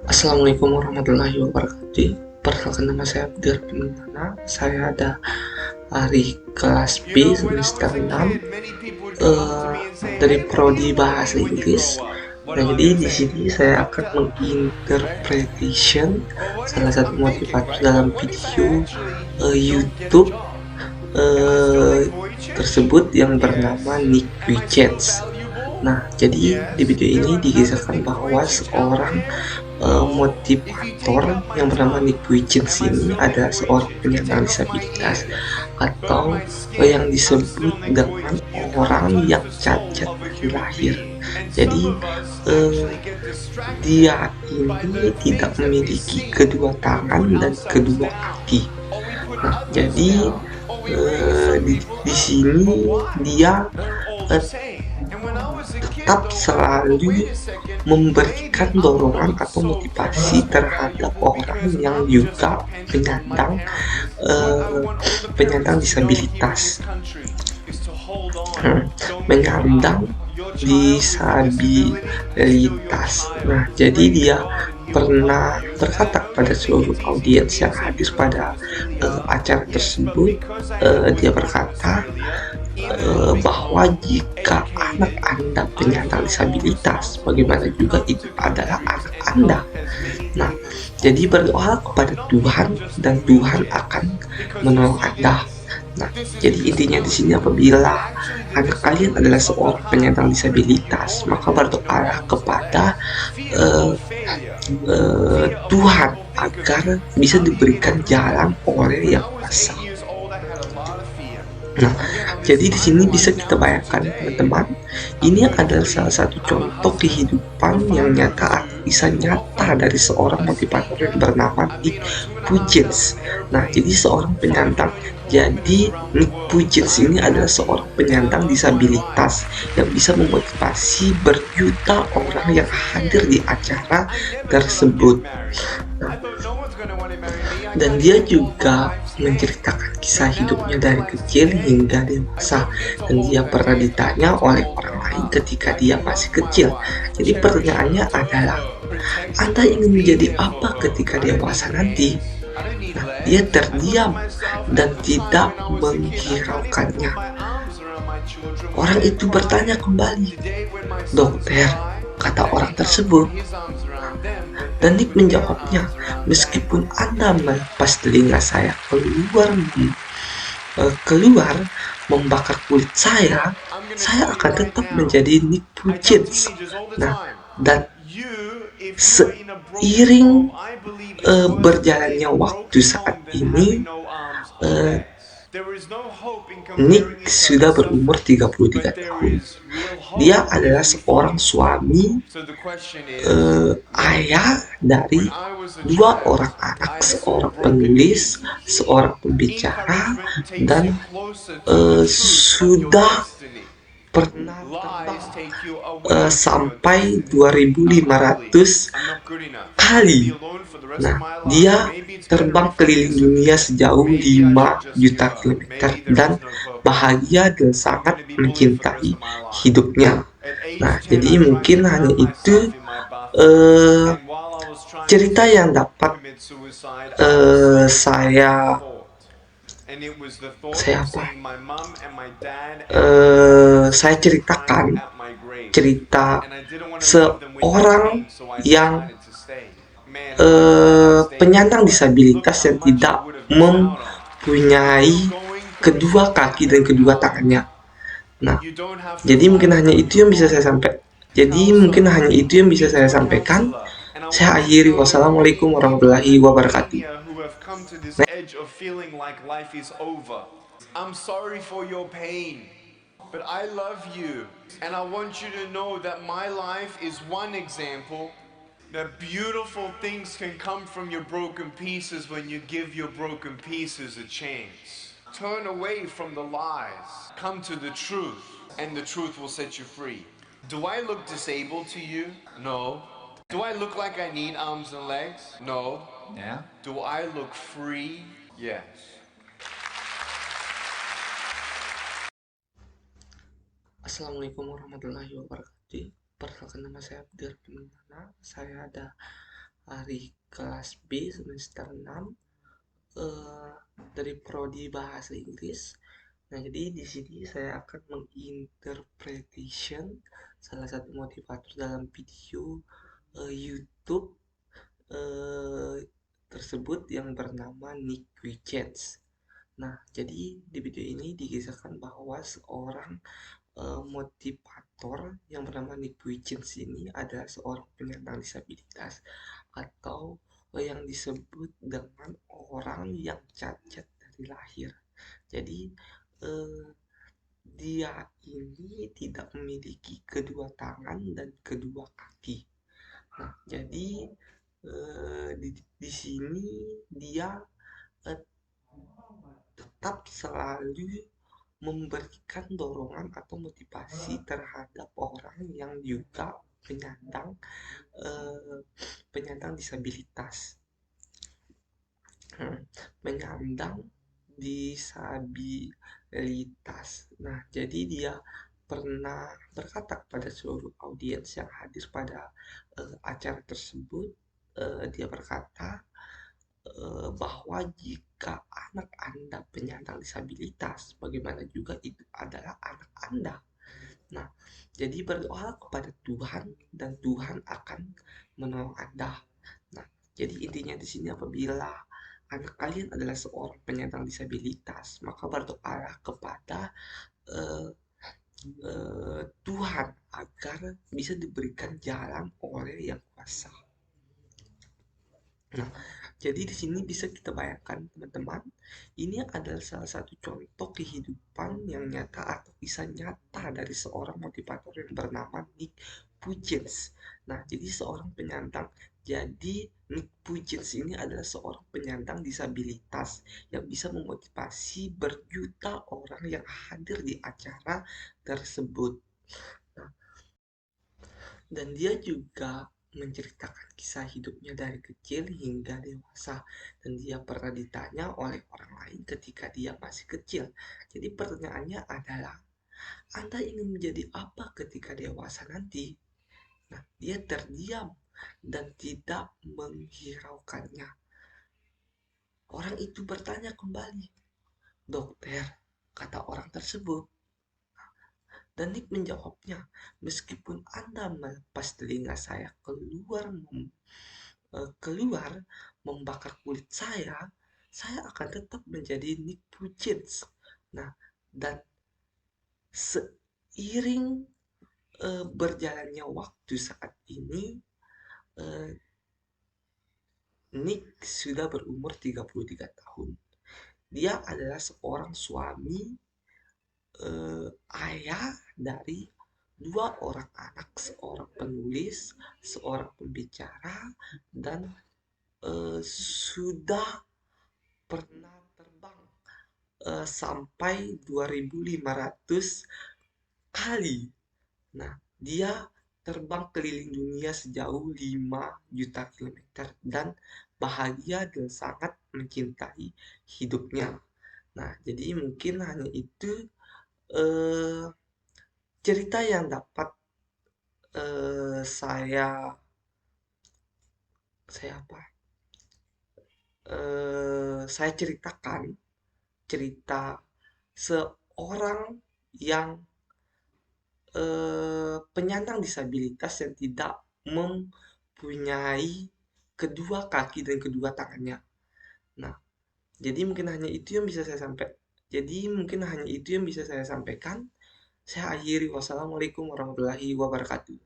Assalamualaikum warahmatullahi wabarakatuh. Perkenalkan nama saya Abdir Pimana. Saya ada di kelas B semester 6 eh, dari prodi bahasa Inggris. Nah, jadi di sini saya akan menginterpretation salah satu motivator dalam video YouTube eh, tersebut yang bernama Nick Vujicic. Nah, jadi di video ini dikisahkan bahwa seorang motivator yang bernama Nick Vujicic ini adalah seorang penyandang disabilitas atau yang disebut dengan orang yang cacat dari lahir. Jadi eh, dia ini tidak memiliki kedua tangan dan kedua kaki. Nah, jadi di sini dia eh, tetap selalu memberikan dorongan atau motivasi terhadap orang yang juga eh, penyandang disabilitas. Menyandang disabilitas. Nah, jadi dia pernah berkata kepada seluruh audiens yang hadir pada acara tersebut, dia berkata bahwa jika anak Anda penyandang disabilitas, bagaimana juga itu adalah anak Anda. Nah, jadi berdoa kepada Tuhan dan Tuhan akan menolong Anda. Nah, jadi intinya di sini apabila anak kalian adalah seorang penyandang disabilitas, maka berdoalah kepada uh, Tuhan agar bisa diberikan jalan oleh Yang Kuasa. Nah, jadi di sini bisa kita bayangkan teman-teman, ini adalah salah satu contoh kehidupan yang nyata atau bisa nyata dari seorang motivator yang bernama Nick Vujicic. Nah, jadi seorang penyandang. Jadi Nick Vujicic ini adalah seorang penyandang disabilitas yang bisa memotivasi berjuta orang yang hadir di acara tersebut. Nah, dan dia juga menceritakan kisah hidupnya dari kecil hingga dewasa, dan dia pernah ditanya oleh orang lain ketika dia masih kecil. Jadi pertanyaannya adalah, Anda ingin menjadi apa ketika dewasa nanti? Nah, dia terdiam dan tidak menghiraukannya. Orang itu bertanya kembali, "Dokter," kata orang tersebut. Dan Nick menjawabnya, "Meskipun Anda melepas telinga saya keluar membakar kulit saya akan tetap menjadi Nick Vujicic." Nah, dan seiring berjalannya waktu saat ini, uh, Nick sudah berumur 33 tahun. Dia adalah seorang suami, ayah dari dua orang anak, seorang penulis, seorang pembicara, dan sudah pernah sampai 2.500 kali. Nah, dia terbang keliling dunia sejauh 5 juta kilometer dan bahagia dan sangat mencintai hidupnya. Nah, jadi mungkin hanya itu cerita yang dapat saya saya ceritakan, cerita seorang yang penyandang disabilitas yang tidak mempunyai kedua kaki dan kedua tangannya. Nah, jadi mungkin hanya itu yang bisa saya sampaikan. Saya akhiri. Wassalamualaikum warahmatullahi wabarakatuh. I'm sorry for your pain, but I love you. And I want you to know that my life is one example that beautiful things can come from your broken pieces when you give your broken pieces a chance. Turn away from the lies. Come to the truth, and the truth will set you free. Do I look disabled to you? No. Do I look like I need arms and legs? No. Yeah. Do I look free? Yes. Assalamualaikum warahmatullahi wabarakatuh. Perkenalkan nama saya Abdir Pimana. Saya ada hari kelas B semester 6 eh, dari prodi bahasa Inggris. Nah, jadi di sini saya akan menginterpretation salah satu motivator dalam video YouTube eh, tersebut yang bernama Nick Richards. Nah, jadi di video ini dikisahkan bahwa seorang motivator yang bernama Nick Richards ini adalah seorang penyandang disabilitas atau yang disebut dengan orang yang cacat dari lahir. Jadi eh, dia ini tidak memiliki kedua tangan dan kedua kaki. Nah, jadi di sini dia eh, tetap selalu memberikan dorongan atau motivasi terhadap orang yang juga penyandang eh, penyandang disabilitas. Penyandang disabilitas. Nah, jadi dia pernah berkata kepada seluruh audiens yang hadir pada acara tersebut, dia berkata bahwa jika anak Anda penyandang disabilitas, bagaimana juga itu adalah anak Anda. Nah, jadi berdoa kepada Tuhan dan Tuhan akan menolong Anda. Nah, jadi intinya di sini apabila anak kalian adalah seorang penyandang disabilitas, maka berdoalah kepada eh, Tuhan agar bisa diberikan jalan oleh Yang Kuasa. Nah, jadi di sini bisa kita bayangkan teman-teman, ini adalah salah satu contoh kehidupan yang nyata atau kisah nyata dari seorang motivator yang bernama Nick Pujens. Nah, jadi seorang penyandang. Jadi Nick Pujens ini adalah seorang penyandang disabilitas yang bisa memotivasi berjuta orang yang hadir di acara tersebut. Nah, dan dia juga menceritakan kisah hidupnya dari kecil hingga dewasa. Dan dia pernah ditanya oleh orang lain ketika dia masih kecil. Jadi pertanyaannya adalah, Anda ingin menjadi apa ketika dewasa nanti? Nah, dia terdiam dan tidak menghiraukannya. Orang itu bertanya kembali, dokter, kata orang tersebut. Dan Nick menjawabnya, meskipun Anda melepas telinga saya keluar membakar kulit saya akan tetap menjadi Nick Pucins. Nah, dan seiring berjalannya waktu saat ini, uh, Nick sudah berumur 33 tahun. Dia adalah seorang suami, ayah dari dua orang anak, seorang penulis, seorang pembicara, dan sudah pernah terbang sampai 2.500 kali. Nah, dia terbang keliling dunia sejauh 5 juta kilometer dan bahagia dan sangat mencintai hidupnya. Nah, jadi mungkin hanya itu eh, cerita yang dapat saya apa? Saya ceritakan cerita seorang yang penyandang disabilitas yang tidak mempunyai kedua kaki dan kedua tangannya. Nah, jadi mungkin hanya itu yang bisa saya sampaikan. Jadi mungkin hanya itu yang bisa saya sampaikan. Saya akhiri. Wassalamualaikum warahmatullahi wabarakatuh.